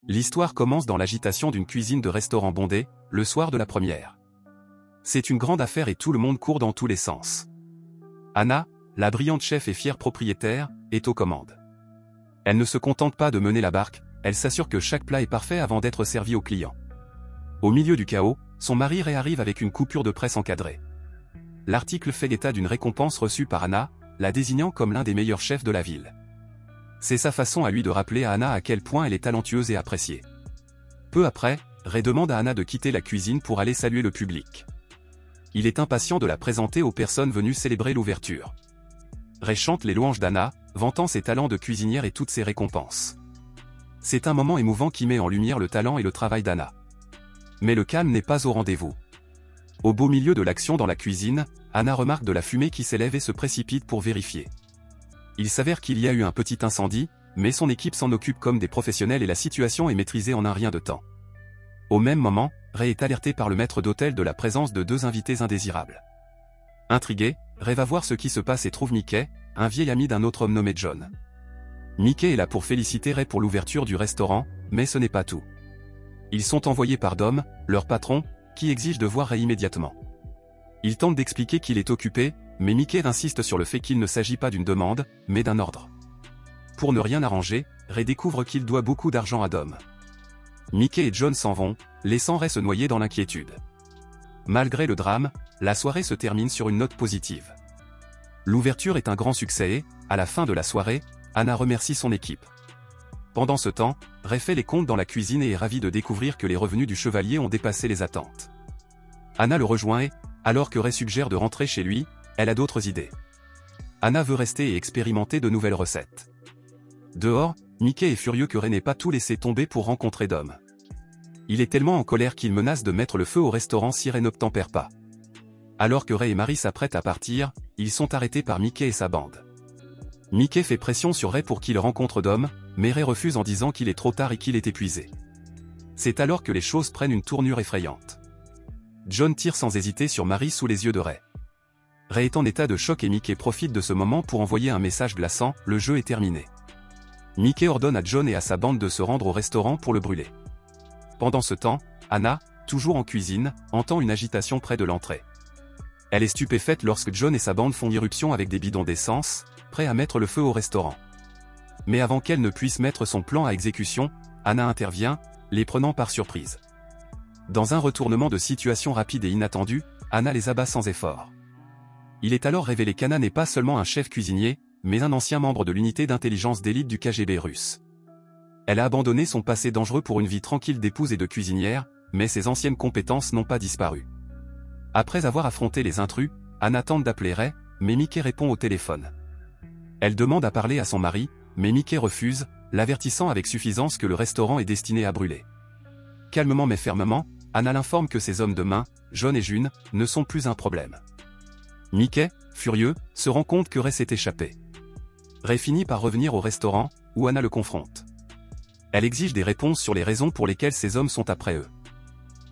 L'histoire commence dans l'agitation d'une cuisine de restaurant bondé, le soir de la première. C'est une grande affaire et tout le monde court dans tous les sens. Anna, la brillante chef et fière propriétaire, est aux commandes. Elle ne se contente pas de mener la barque, elle s'assure que chaque plat est parfait avant d'être servi aux clients. Au milieu du chaos, son mari Ray arrive avec une coupure de presse encadrée. L'article fait état d'une récompense reçue par Anna, la désignant comme l'un des meilleurs chefs de la ville. C'est sa façon à lui de rappeler à Anna à quel point elle est talentueuse et appréciée. Peu après, Ray demande à Anna de quitter la cuisine pour aller saluer le public. Il est impatient de la présenter aux personnes venues célébrer l'ouverture. Ray chante les louanges d'Anna, vantant ses talents de cuisinière et toutes ses récompenses. C'est un moment émouvant qui met en lumière le talent et le travail d'Anna. Mais le calme n'est pas au rendez-vous. Au beau milieu de l'action dans la cuisine, Anna remarque de la fumée qui s'élève et se précipite pour vérifier. Il s'avère qu'il y a eu un petit incendie, mais son équipe s'en occupe comme des professionnels et la situation est maîtrisée en un rien de temps. Au même moment, Ray est alerté par le maître d'hôtel de la présence de 2 invités indésirables. Intrigué, Ray va voir ce qui se passe et trouve Mickey, un vieil ami d'un autre homme nommé John. Mickey est là pour féliciter Ray pour l'ouverture du restaurant, mais ce n'est pas tout. Ils sont envoyés par Dom, leur patron, qui exige de voir Ray immédiatement. Il tente d'expliquer qu'il est occupé, mais Mickey insiste sur le fait qu'il ne s'agit pas d'une demande, mais d'un ordre. Pour ne rien arranger, Ray découvre qu'il doit beaucoup d'argent à Dom. Mickey et John s'en vont, laissant Ray se noyer dans l'inquiétude. Malgré le drame, la soirée se termine sur une note positive. L'ouverture est un grand succès et, à la fin de la soirée, Anna remercie son équipe. Pendant ce temps, Ray fait les comptes dans la cuisine et est ravi de découvrir que les revenus du chevalier ont dépassé les attentes. Anna le rejoint et, alors que Ray suggère de rentrer chez lui, elle a d'autres idées. Anna veut rester et expérimenter de nouvelles recettes. Dehors, Mickey est furieux que Ray n'ait pas tout laissé tomber pour rencontrer Dom. Il est tellement en colère qu'il menace de mettre le feu au restaurant si Ray n'obtempère pas. Alors que Ray et Mary s'apprêtent à partir, ils sont arrêtés par Mickey et sa bande. Mickey fait pression sur Ray pour qu'il rencontre Dom, mais Ray refuse en disant qu'il est trop tard et qu'il est épuisé. C'est alors que les choses prennent une tournure effrayante. John tire sans hésiter sur Mary sous les yeux de Ray. Ray est en état de choc et Mickey profite de ce moment pour envoyer un message glaçant, le jeu est terminé. Mickey ordonne à John et à sa bande de se rendre au restaurant pour le brûler. Pendant ce temps, Anna, toujours en cuisine, entend une agitation près de l'entrée. Elle est stupéfaite lorsque John et sa bande font irruption avec des bidons d'essence, prêts à mettre le feu au restaurant. Mais avant qu'elle ne puisse mettre son plan à exécution, Anna intervient, les prenant par surprise. Dans un retournement de situation rapide et inattendu, Anna les abat sans effort. Il est alors révélé qu'Anna n'est pas seulement un chef cuisinier, mais un ancien membre de l'unité d'intelligence d'élite du KGB russe. Elle a abandonné son passé dangereux pour une vie tranquille d'épouse et de cuisinière, mais ses anciennes compétences n'ont pas disparu. Après avoir affronté les intrus, Anna tente d'appeler Ray, mais Mickey répond au téléphone. Elle demande à parler à son mari, mais Mickey refuse, l'avertissant avec suffisance que le restaurant est destiné à brûler. Calmement mais fermement, Anna l'informe que ses hommes de main, John et June, ne sont plus un problème. Mickey, furieux, se rend compte que Ray s'est échappé. Ray finit par revenir au restaurant, où Anna le confronte. Elle exige des réponses sur les raisons pour lesquelles ces hommes sont après eux.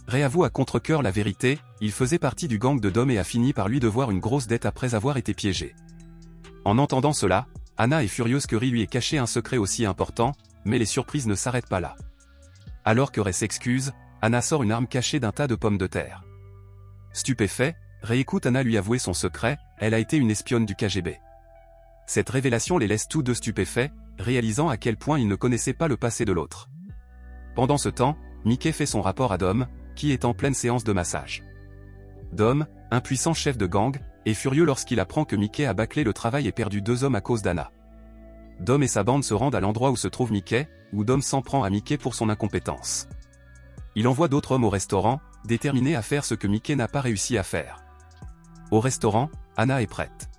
Ray avoue à contre-cœur la vérité, il faisait partie du gang de Dom et a fini par lui devoir une grosse dette après avoir été piégé. En entendant cela, Anna est furieuse que Ray lui ait caché un secret aussi important, mais les surprises ne s'arrêtent pas là. Alors que Ray s'excuse, Anna sort une arme cachée d'un tas de pommes de terre. Stupéfait, Ray écoute Anna lui avouer son secret, elle a été une espionne du KGB. Cette révélation les laisse tous deux stupéfaits, réalisant à quel point ils ne connaissaient pas le passé de l'autre. Pendant ce temps, Mickey fait son rapport à Dom, qui est en pleine séance de massage. Dom, un puissant chef de gang, est furieux lorsqu'il apprend que Mickey a bâclé le travail et perdu 2 hommes à cause d'Anna. Dom et sa bande se rendent à l'endroit où se trouve Mickey, où Dom s'en prend à Mickey pour son incompétence. Il envoie d'autres hommes au restaurant, déterminés à faire ce que Mickey n'a pas réussi à faire. Au restaurant, Anna est prête.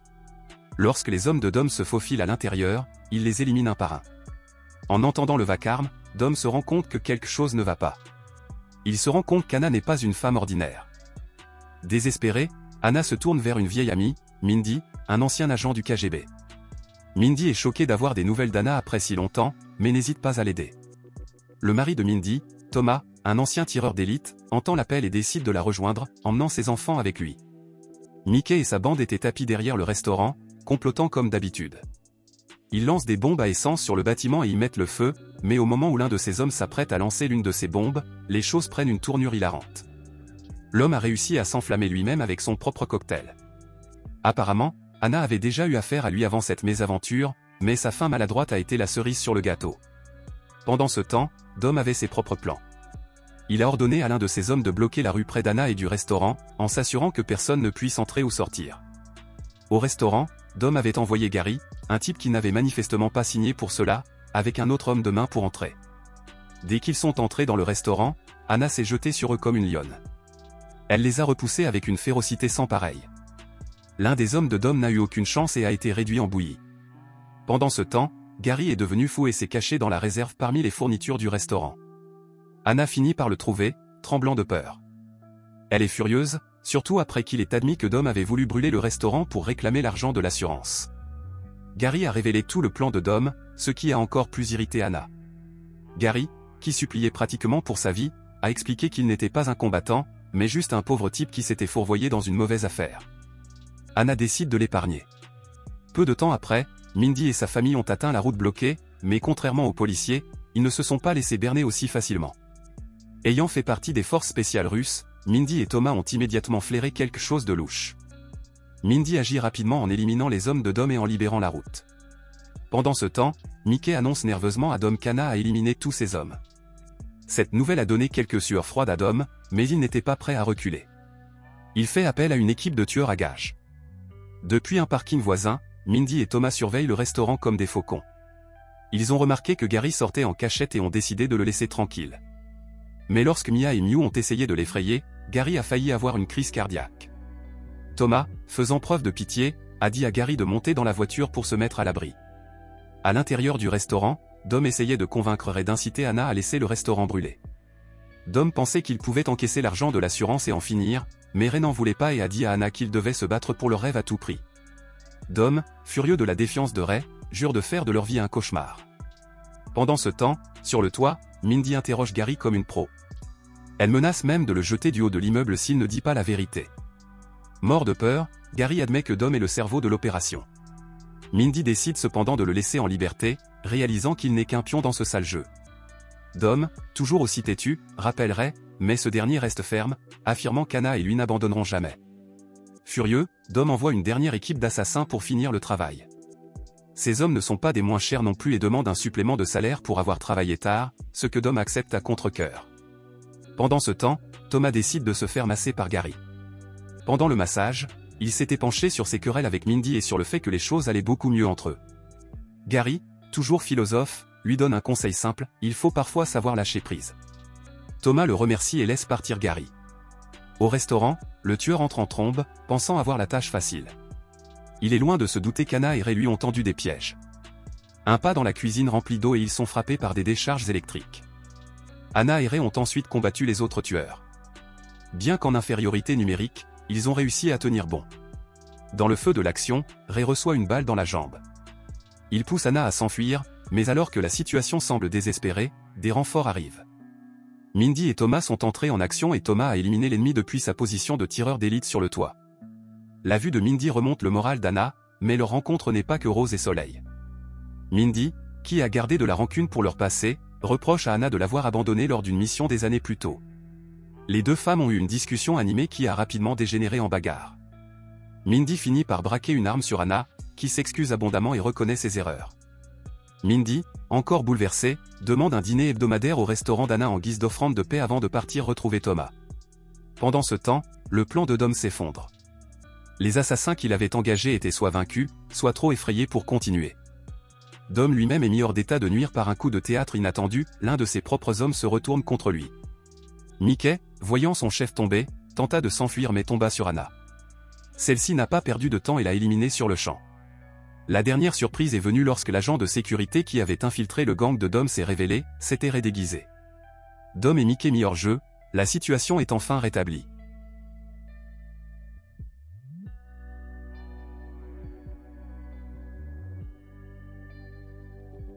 Lorsque les hommes de Dom se faufilent à l'intérieur, il les élimine un par un. En entendant le vacarme, Dom se rend compte que quelque chose ne va pas. Il se rend compte qu'Anna n'est pas une femme ordinaire. Désespérée, Anna se tourne vers une vieille amie, Mindy, un ancien agent du KGB. Mindy est choquée d'avoir des nouvelles d'Anna après si longtemps, mais n'hésite pas à l'aider. Le mari de Mindy, Thomas, un ancien tireur d'élite, entend l'appel et décide de la rejoindre, emmenant ses enfants avec lui. Mickey et sa bande étaient tapis derrière le restaurant, complotant comme d'habitude. Ils lancent des bombes à essence sur le bâtiment et y mettent le feu, mais au moment où l'un de ces hommes s'apprête à lancer l'une de ses bombes, les choses prennent une tournure hilarante. L'homme a réussi à s'enflammer lui-même avec son propre cocktail. Apparemment, Anna avait déjà eu affaire à lui avant cette mésaventure, mais sa fin maladroite a été la cerise sur le gâteau. Pendant ce temps, Dom avait ses propres plans. Il a ordonné à l'un de ses hommes de bloquer la rue près d'Anna et du restaurant, en s'assurant que personne ne puisse entrer ou sortir. Au restaurant, Dom avait envoyé Gary, un type qui n'avait manifestement pas signé pour cela, avec un autre homme de main pour entrer. Dès qu'ils sont entrés dans le restaurant, Anna s'est jetée sur eux comme une lionne. Elle les a repoussés avec une férocité sans pareille. L'un des hommes de Dom n'a eu aucune chance et a été réduit en bouillie. Pendant ce temps, Gary est devenu fou et s'est caché dans la réserve parmi les fournitures du restaurant. Anna finit par le trouver, tremblant de peur. Elle est furieuse, surtout après qu'il ait admis que Dom avait voulu brûler le restaurant pour réclamer l'argent de l'assurance. Gary a révélé tout le plan de Dom, ce qui a encore plus irrité Anna. Gary, qui suppliait pratiquement pour sa vie, a expliqué qu'il n'était pas un combattant, mais juste un pauvre type qui s'était fourvoyé dans une mauvaise affaire. Anna décide de l'épargner. Peu de temps après, Mindy et sa famille ont atteint la route bloquée, mais contrairement aux policiers, ils ne se sont pas laissés berner aussi facilement. Ayant fait partie des forces spéciales russes, Mindy et Thomas ont immédiatement flairé quelque chose de louche. Mindy agit rapidement en éliminant les hommes de Dom et en libérant la route. Pendant ce temps, Mickey annonce nerveusement à Dom qu'Anna a éliminé tous ses hommes. Cette nouvelle a donné quelques sueurs froides à Dom, mais il n'était pas prêt à reculer. Il fait appel à une équipe de tueurs à gages. Depuis un parking voisin, Mindy et Thomas surveillent le restaurant comme des faucons. Ils ont remarqué que Gary sortait en cachette et ont décidé de le laisser tranquille. Mais lorsque Mia et Mew ont essayé de l'effrayer, Gary a failli avoir une crise cardiaque. Thomas, faisant preuve de pitié, a dit à Gary de monter dans la voiture pour se mettre à l'abri. À l'intérieur du restaurant, Dom essayait de convaincre Ray d'inciter Anna à laisser le restaurant brûler. Dom pensait qu'il pouvait encaisser l'argent de l'assurance et en finir, mais Ray n'en voulait pas et a dit à Anna qu'il devait se battre pour leur rêve à tout prix. Dom, furieux de la défiance de Ray, jure de faire de leur vie un cauchemar. Pendant ce temps, sur le toit, Mindy interroge Gary comme une pro. Elle menace même de le jeter du haut de l'immeuble s'il ne dit pas la vérité. Mort de peur, Gary admet que Dom est le cerveau de l'opération. Mindy décide cependant de le laisser en liberté, réalisant qu'il n'est qu'un pion dans ce sale jeu. Dom, toujours aussi têtu, rappellerait, mais ce dernier reste ferme, affirmant qu'Anna et lui n'abandonneront jamais. Furieux, Dom envoie une dernière équipe d'assassins pour finir le travail. Ces hommes ne sont pas des moins chers non plus et demandent un supplément de salaire pour avoir travaillé tard, ce que Dom accepte à contre-cœur. Pendant ce temps, Thomas décide de se faire masser par Gary. Pendant le massage, il s'était penché sur ses querelles avec Mindy et sur le fait que les choses allaient beaucoup mieux entre eux. Gary, toujours philosophe, lui donne un conseil simple, il faut parfois savoir lâcher prise. Thomas le remercie et laisse partir Gary. Au restaurant, le tueur entre en trombe, pensant avoir la tâche facile. Il est loin de se douter qu'Anna et Ray lui ont tendu des pièges. Un pas dans la cuisine remplie d'eau et ils sont frappés par des décharges électriques. Anna et Ray ont ensuite combattu les autres tueurs. Bien qu'en infériorité numérique, ils ont réussi à tenir bon. Dans le feu de l'action, Ray reçoit une balle dans la jambe. Il pousse Anna à s'enfuir, mais alors que la situation semble désespérée, des renforts arrivent. Mindy et Thomas sont entrés en action et Thomas a éliminé l'ennemi depuis sa position de tireur d'élite sur le toit. La vue de Mindy remonte le moral d'Anna, mais leur rencontre n'est pas que rose et soleil. Mindy, qui a gardé de la rancune pour leur passé, reproche à Anna de l'avoir abandonnée lors d'une mission des années plus tôt. Les deux femmes ont eu une discussion animée qui a rapidement dégénéré en bagarre. Mindy finit par braquer une arme sur Anna, qui s'excuse abondamment et reconnaît ses erreurs. Mindy, encore bouleversée, demande un dîner hebdomadaire au restaurant d'Anna en guise d'offrande de paix avant de partir retrouver Thomas. Pendant ce temps, le plan de Dom s'effondre. Les assassins qu'il avait engagés étaient soit vaincus, soit trop effrayés pour continuer. Dom lui-même est mis hors d'état de nuire par un coup de théâtre inattendu, l'un de ses propres hommes se retourne contre lui. Mickey, voyant son chef tomber, tenta de s'enfuir mais tomba sur Anna. Celle-ci n'a pas perdu de temps et l'a éliminée sur le champ. La dernière surprise est venue lorsque l'agent de sécurité qui avait infiltré le gang de Dom s'est révélé, s'était redéguisé. Dom et Mickey mis hors jeu, la situation est enfin rétablie.